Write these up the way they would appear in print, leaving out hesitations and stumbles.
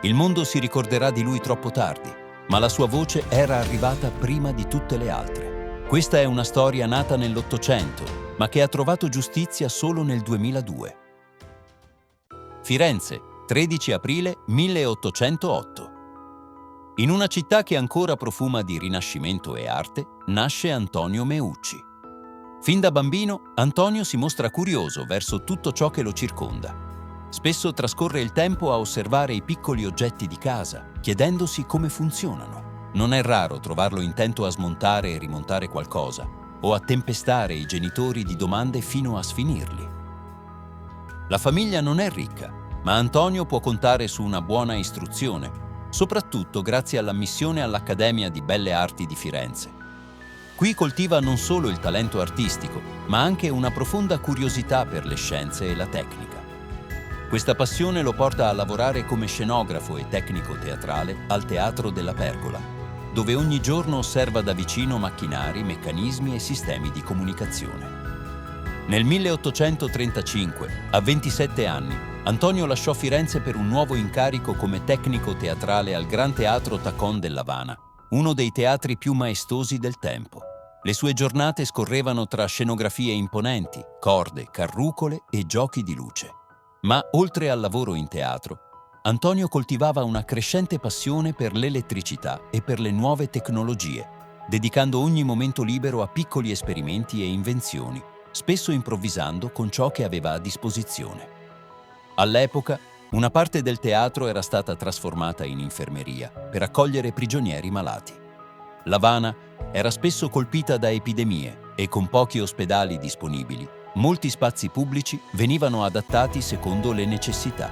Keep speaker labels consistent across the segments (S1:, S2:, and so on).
S1: Il mondo si ricorderà di lui troppo tardi, ma la sua voce era arrivata prima di tutte le altre. Questa è una storia nata nell'Ottocento, ma che ha trovato giustizia solo nel 2002. Firenze, 13 aprile 1808. In una città che ancora profuma di rinascimento e arte, nasce Antonio Meucci. Fin da bambino, Antonio si mostra curioso verso tutto ciò che lo circonda. Spesso trascorre il tempo a osservare i piccoli oggetti di casa, chiedendosi come funzionano. Non è raro trovarlo intento a smontare e rimontare qualcosa, o a tempestare i genitori di domande fino a sfinirli. La famiglia non è ricca, ma Antonio può contare su una buona istruzione, soprattutto grazie all'ammissione all'Accademia di Belle Arti di Firenze. Qui coltiva non solo il talento artistico, ma anche una profonda curiosità per le scienze e la tecnica. Questa passione lo porta a lavorare come scenografo e tecnico teatrale al Teatro della Pergola, dove ogni giorno osserva da vicino macchinari, meccanismi e sistemi di comunicazione. Nel 1835, a 27 anni, Antonio lasciò Firenze per un nuovo incarico come tecnico teatrale al Gran Teatro Tacón dell'Havana, uno dei teatri più maestosi del tempo. Le sue giornate scorrevano tra scenografie imponenti, corde, carrucole e giochi di luce. Ma, oltre al lavoro in teatro, Antonio coltivava una crescente passione per l'elettricità e per le nuove tecnologie, dedicando ogni momento libero a piccoli esperimenti e invenzioni, spesso improvvisando con ciò che aveva a disposizione. All'epoca, una parte del teatro era stata trasformata in infermeria per accogliere prigionieri malati. L'Havana era spesso colpita da epidemie e con pochi ospedali disponibili, molti spazi pubblici venivano adattati secondo le necessità.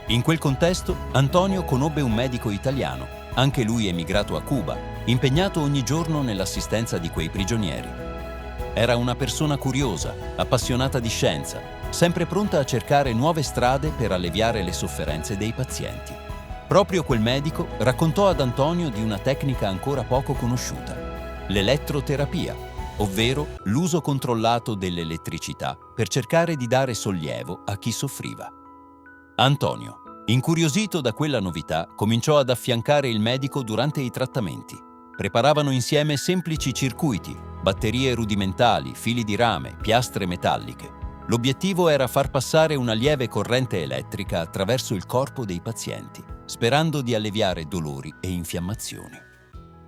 S1: In quel contesto, Antonio conobbe un medico italiano, anche lui emigrato a Cuba, impegnato ogni giorno nell'assistenza di quei prigionieri. Era una persona curiosa, appassionata di scienza, sempre pronta a cercare nuove strade per alleviare le sofferenze dei pazienti. Proprio quel medico raccontò ad Antonio di una tecnica ancora poco conosciuta, l'elettroterapia, ovvero l'uso controllato dell'elettricità per cercare di dare sollievo a chi soffriva. Antonio, incuriosito da quella novità, cominciò ad affiancare il medico durante i trattamenti. Preparavano insieme semplici circuiti, batterie rudimentali, fili di rame, piastre metalliche. L'obiettivo era far passare una lieve corrente elettrica attraverso il corpo dei pazienti, sperando di alleviare dolori e infiammazioni.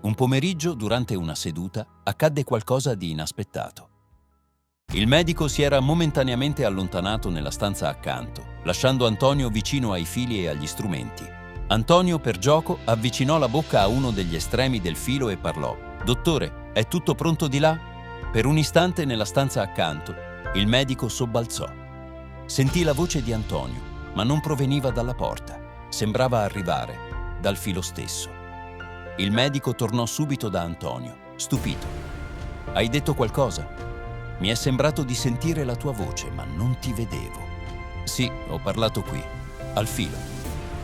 S1: Un pomeriggio, durante una seduta, accadde qualcosa di inaspettato. Il medico si era momentaneamente allontanato nella stanza accanto, lasciando Antonio vicino ai fili e agli strumenti. Antonio, per gioco, avvicinò la bocca a uno degli estremi del filo e parlò: «Dottore, è tutto pronto di là?» Per un istante nella stanza accanto, il medico sobbalzò. Sentì la voce di Antonio, ma non proveniva dalla porta. Sembrava arrivare dal filo stesso. Il medico tornò subito da Antonio, stupito. «Hai detto qualcosa? Mi è sembrato di sentire la tua voce, ma non ti vedevo». «Sì, ho parlato qui, al filo».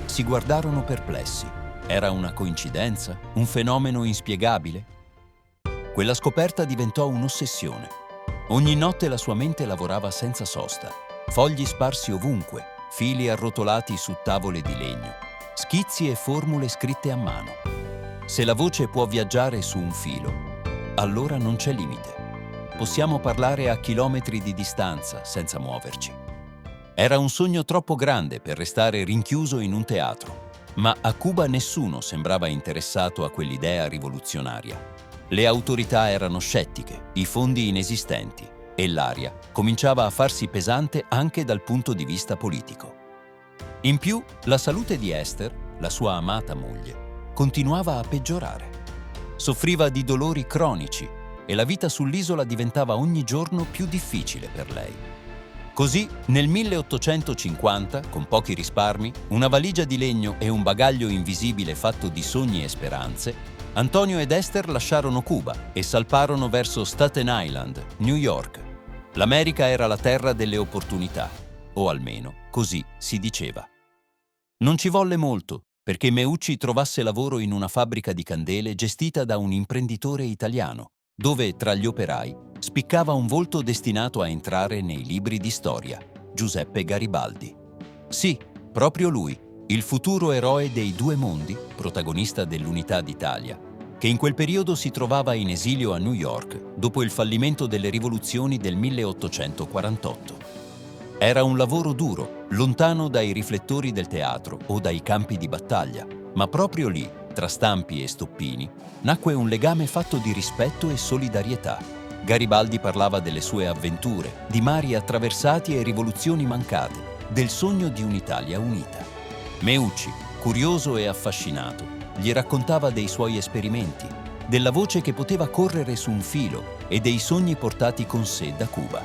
S1: Si guardarono perplessi. Era una coincidenza? Un fenomeno inspiegabile? Quella scoperta diventò un'ossessione. Ogni notte la sua mente lavorava senza sosta. Fogli sparsi ovunque, fili arrotolati su tavole di legno, schizzi e formule scritte a mano. Se la voce può viaggiare su un filo, allora non c'è limite. Possiamo parlare a chilometri di distanza senza muoverci. Era un sogno troppo grande per restare rinchiuso in un teatro, ma a Cuba nessuno sembrava interessato a quell'idea rivoluzionaria. Le autorità erano scettiche, i fondi inesistenti e l'aria cominciava a farsi pesante anche dal punto di vista politico. In più, la salute di Esther, la sua amata moglie, continuava a peggiorare. Soffriva di dolori cronici e la vita sull'isola diventava ogni giorno più difficile per lei. Così, nel 1850, con pochi risparmi, una valigia di legno e un bagaglio invisibile fatto di sogni e speranze, Antonio ed Esther lasciarono Cuba e salparono verso Staten Island, New York. L'America era la terra delle opportunità, o almeno così si diceva. Non ci volle molto perché Meucci trovasse lavoro in una fabbrica di candele gestita da un imprenditore italiano, dove, tra gli operai, spiccava un volto destinato a entrare nei libri di storia, Giuseppe Garibaldi. Sì, proprio lui, il futuro eroe dei due mondi, protagonista dell'Unità d'Italia, che in quel periodo si trovava in esilio a New York dopo il fallimento delle rivoluzioni del 1848. Era un lavoro duro, lontano dai riflettori del teatro o dai campi di battaglia, ma proprio lì, tra stampi e stoppini, nacque un legame fatto di rispetto e solidarietà. Garibaldi parlava delle sue avventure, di mari attraversati e rivoluzioni mancate, del sogno di un'Italia unita. Meucci, curioso e affascinato, gli raccontava dei suoi esperimenti, della voce che poteva correre su un filo e dei sogni portati con sé da Cuba.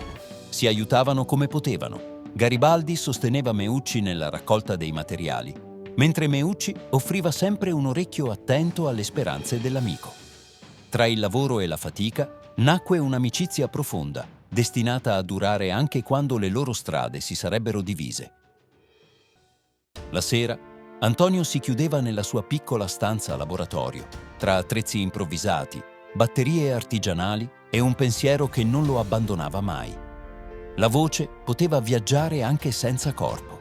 S1: Si aiutavano come potevano. Garibaldi sosteneva Meucci nella raccolta dei materiali, mentre Meucci offriva sempre un orecchio attento alle speranze dell'amico. Tra il lavoro e la fatica nacque un'amicizia profonda, destinata a durare anche quando le loro strade si sarebbero divise. La sera, Antonio si chiudeva nella sua piccola stanza laboratorio, tra attrezzi improvvisati, batterie artigianali e un pensiero che non lo abbandonava mai. La voce poteva viaggiare anche senza corpo.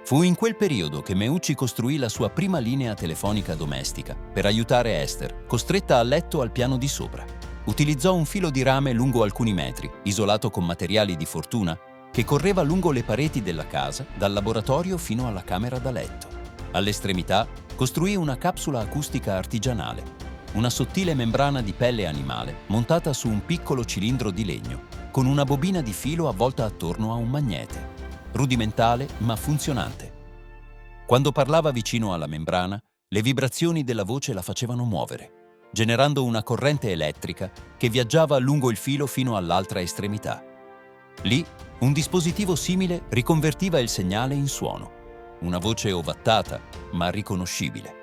S1: Fu in quel periodo che Meucci costruì la sua prima linea telefonica domestica per aiutare Esther, costretta a letto al piano di sopra. Utilizzò un filo di rame lungo alcuni metri, isolato con materiali di fortuna, che correva lungo le pareti della casa, dal laboratorio fino alla camera da letto. All'estremità costruì una capsula acustica artigianale, una sottile membrana di pelle animale montata su un piccolo cilindro di legno, con una bobina di filo avvolta attorno a un magnete. Rudimentale ma funzionante. Quando parlava vicino alla membrana, le vibrazioni della voce la facevano muovere, generando una corrente elettrica che viaggiava lungo il filo fino all'altra estremità. Lì, un dispositivo simile riconvertiva il segnale in suono, una voce ovattata ma riconoscibile.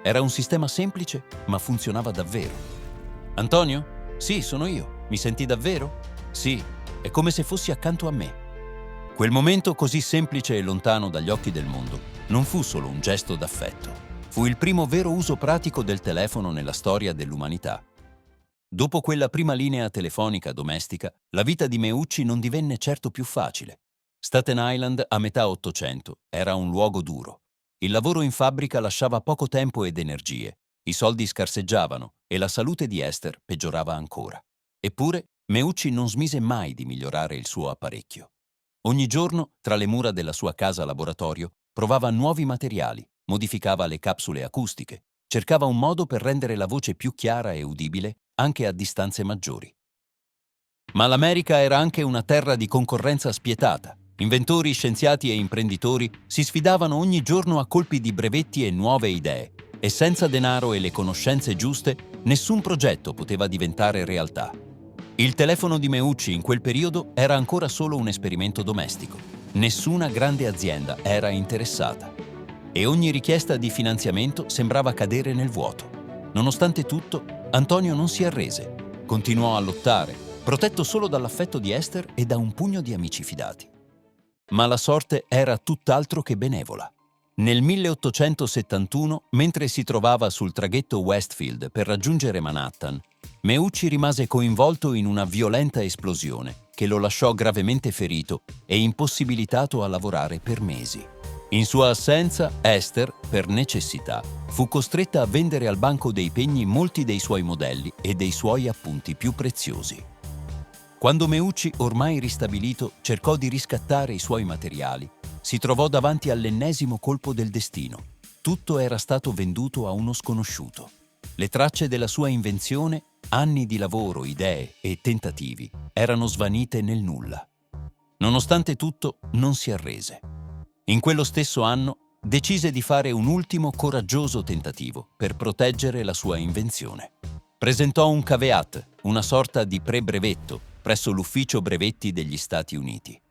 S1: Era un sistema semplice ma funzionava davvero. Antonio? Sì, sono io. Mi senti davvero? Sì, è come se fossi accanto a me. Quel momento così semplice e lontano dagli occhi del mondo non fu solo un gesto d'affetto, fu il primo vero uso pratico del telefono nella storia dell'umanità. Dopo quella prima linea telefonica domestica, la vita di Meucci non divenne certo più facile. Staten Island, a metà Ottocento, era un luogo duro. Il lavoro in fabbrica lasciava poco tempo ed energie, i soldi scarseggiavano e la salute di Esther peggiorava ancora. Eppure, Meucci non smise mai di migliorare il suo apparecchio. Ogni giorno, tra le mura della sua casa laboratorio, provava nuovi materiali, modificava le capsule acustiche, cercava un modo per rendere la voce più chiara e udibile anche a distanze maggiori. Ma l'America era anche una terra di concorrenza spietata. Inventori, scienziati e imprenditori si sfidavano ogni giorno a colpi di brevetti e nuove idee, e senza denaro e le conoscenze giuste, nessun progetto poteva diventare realtà. Il telefono di Meucci in quel periodo era ancora solo un esperimento domestico. Nessuna grande azienda era interessata. E ogni richiesta di finanziamento sembrava cadere nel vuoto. Nonostante tutto, Antonio non si arrese. Continuò a lottare, protetto solo dall'affetto di Esther e da un pugno di amici fidati. Ma la sorte era tutt'altro che benevola. Nel 1871, mentre si trovava sul traghetto Westfield per raggiungere Manhattan, Meucci rimase coinvolto in una violenta esplosione che lo lasciò gravemente ferito e impossibilitato a lavorare per mesi. In sua assenza, Esther, per necessità, fu costretta a vendere al banco dei pegni molti dei suoi modelli e dei suoi appunti più preziosi. Quando Meucci, ormai ristabilito, cercò di riscattare i suoi materiali, si trovò davanti all'ennesimo colpo del destino. Tutto era stato venduto a uno sconosciuto. Le tracce della sua invenzione, anni di lavoro, idee e tentativi, erano svanite nel nulla. Nonostante tutto, non si arrese. In quello stesso anno, decise di fare un ultimo coraggioso tentativo per proteggere la sua invenzione. Presentò un caveat, una sorta di pre-brevetto, presso l'Ufficio Brevetti degli Stati Uniti.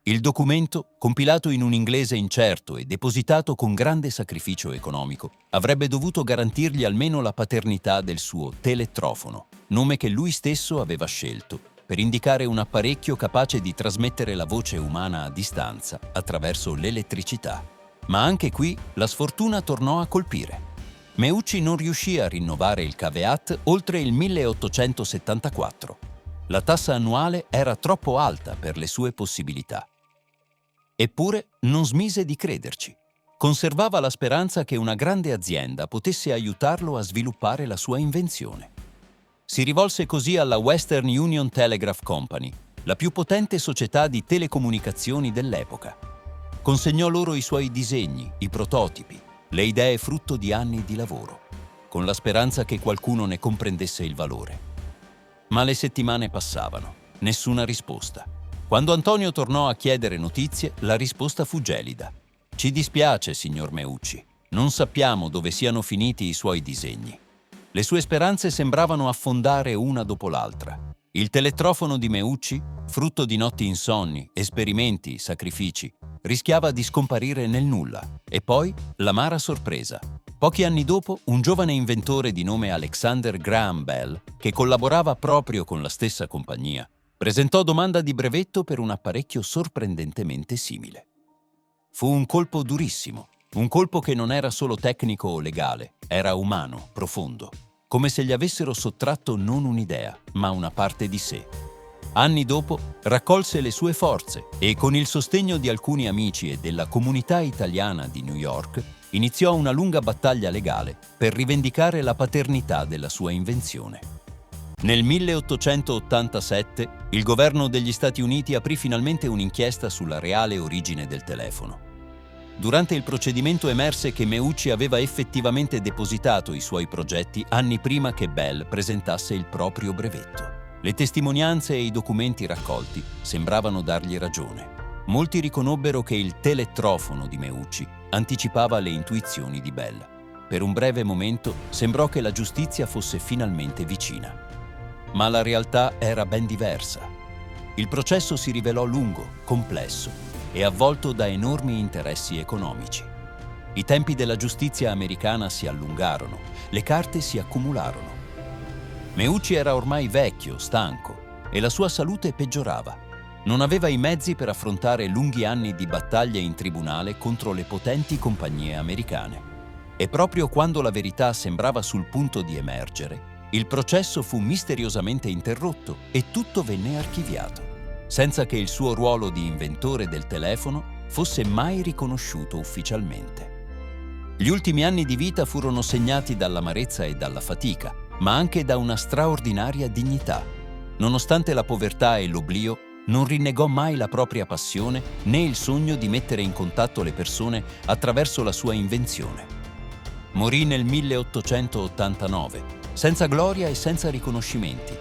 S1: Il documento, compilato in un inglese incerto e depositato con grande sacrificio economico, avrebbe dovuto garantirgli almeno la paternità del suo telettrofono, nome che lui stesso aveva scelto, per indicare un apparecchio capace di trasmettere la voce umana a distanza attraverso l'elettricità. Ma anche qui la sfortuna tornò a colpire. Meucci non riuscì a rinnovare il caveat oltre il 1874. La tassa annuale era troppo alta per le sue possibilità. Eppure non smise di crederci. conservava la speranza che una grande azienda potesse aiutarlo a sviluppare la sua invenzione. Si rivolse così alla Western Union Telegraph Company, la più potente società di telecomunicazioni dell'epoca. Consegnò loro i suoi disegni, i prototipi, le idee frutto di anni di lavoro, con la speranza che qualcuno ne comprendesse il valore. Ma le settimane passavano, nessuna risposta. Quando Antonio tornò a chiedere notizie, la risposta fu gelida. «Ci dispiace, signor Meucci, non sappiamo dove siano finiti i suoi disegni». Le sue speranze sembravano affondare una dopo l'altra. Il telettrofono di Meucci, frutto di notti insonni, esperimenti, sacrifici, rischiava di scomparire nel nulla. E poi l'amara sorpresa. Pochi anni dopo, un giovane inventore di nome Alexander Graham Bell, che collaborava proprio con la stessa compagnia, presentò domanda di brevetto per un apparecchio sorprendentemente simile. Fu un colpo durissimo, un colpo che non era solo tecnico o legale, era umano, profondo, come se gli avessero sottratto non un'idea, ma una parte di sé. Anni dopo raccolse le sue forze e, con il sostegno di alcuni amici e della comunità italiana di New York, iniziò una lunga battaglia legale per rivendicare la paternità della sua invenzione. Nel 1887 il governo degli Stati Uniti aprì finalmente un'inchiesta sulla reale origine del telefono. Durante il procedimento emerse che Meucci aveva effettivamente depositato i suoi progetti anni prima che Bell presentasse il proprio brevetto. Le testimonianze e i documenti raccolti sembravano dargli ragione. Molti riconobbero che il telettrofono di Meucci anticipava le intuizioni di Bell. Per un breve momento sembrò che la giustizia fosse finalmente vicina. Ma la realtà era ben diversa. Il processo si rivelò lungo, complesso e avvolto da enormi interessi economici. I tempi della giustizia americana si allungarono, le carte si accumularono. Meucci era ormai vecchio, stanco, e la sua salute peggiorava. Non aveva i mezzi per affrontare lunghi anni di battaglie in tribunale contro le potenti compagnie americane. E proprio quando la verità sembrava sul punto di emergere, il processo fu misteriosamente interrotto e tutto venne archiviato, senza che il suo ruolo di inventore del telefono fosse mai riconosciuto ufficialmente. Gli ultimi anni di vita furono segnati dall'amarezza e dalla fatica, ma anche da una straordinaria dignità. Nonostante la povertà e l'oblio, non rinnegò mai la propria passione né il sogno di mettere in contatto le persone attraverso la sua invenzione. Morì nel 1889, senza gloria e senza riconoscimenti,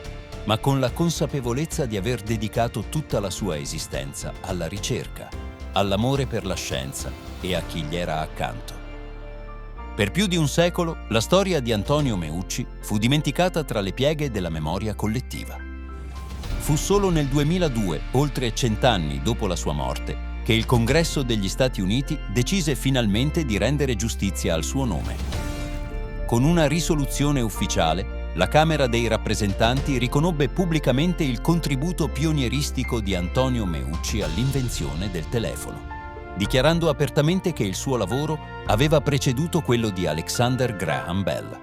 S1: ma con la consapevolezza di aver dedicato tutta la sua esistenza alla ricerca, all'amore per la scienza e a chi gli era accanto. Per più di un secolo, la storia di Antonio Meucci fu dimenticata tra le pieghe della memoria collettiva. Fu solo nel 2002, oltre 100 anni dopo la sua morte, che il Congresso degli Stati Uniti decise finalmente di rendere giustizia al suo nome. Con una risoluzione ufficiale, la Camera dei rappresentanti riconobbe pubblicamente il contributo pionieristico di Antonio Meucci all'invenzione del telefono, dichiarando apertamente che il suo lavoro aveva preceduto quello di Alexander Graham Bell.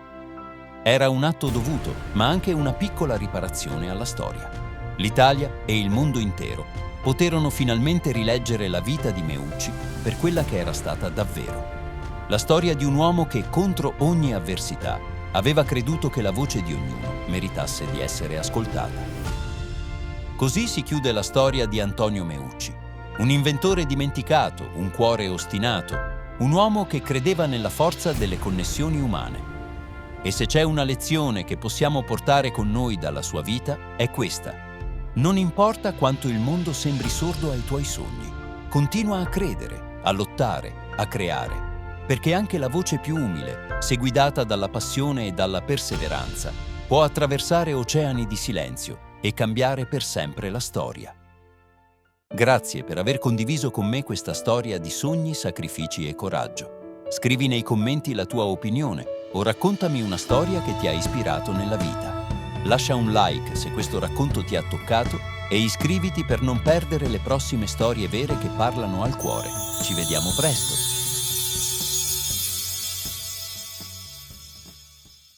S1: Era un atto dovuto, ma anche una piccola riparazione alla storia. L'Italia e il mondo intero poterono finalmente rileggere la vita di Meucci per quella che era stata davvero. La storia di un uomo che, contro ogni avversità, aveva creduto che la voce di ognuno meritasse di essere ascoltata. Così si chiude la storia di Antonio Meucci, un inventore dimenticato, un cuore ostinato, un uomo che credeva nella forza delle connessioni umane. E se c'è una lezione che possiamo portare con noi dalla sua vita, è questa: non importa quanto il mondo sembri sordo ai tuoi sogni, continua a credere, a lottare, a creare, perché anche la voce più umile, se guidata dalla passione e dalla perseveranza, può attraversare oceani di silenzio e cambiare per sempre la storia. Grazie per aver condiviso con me questa storia di sogni, sacrifici e coraggio. Scrivi nei commenti la tua opinione o raccontami una storia che ti ha ispirato nella vita. Lascia un like se questo racconto ti ha toccato e iscriviti per non perdere le prossime storie vere che parlano al cuore. Ci vediamo presto!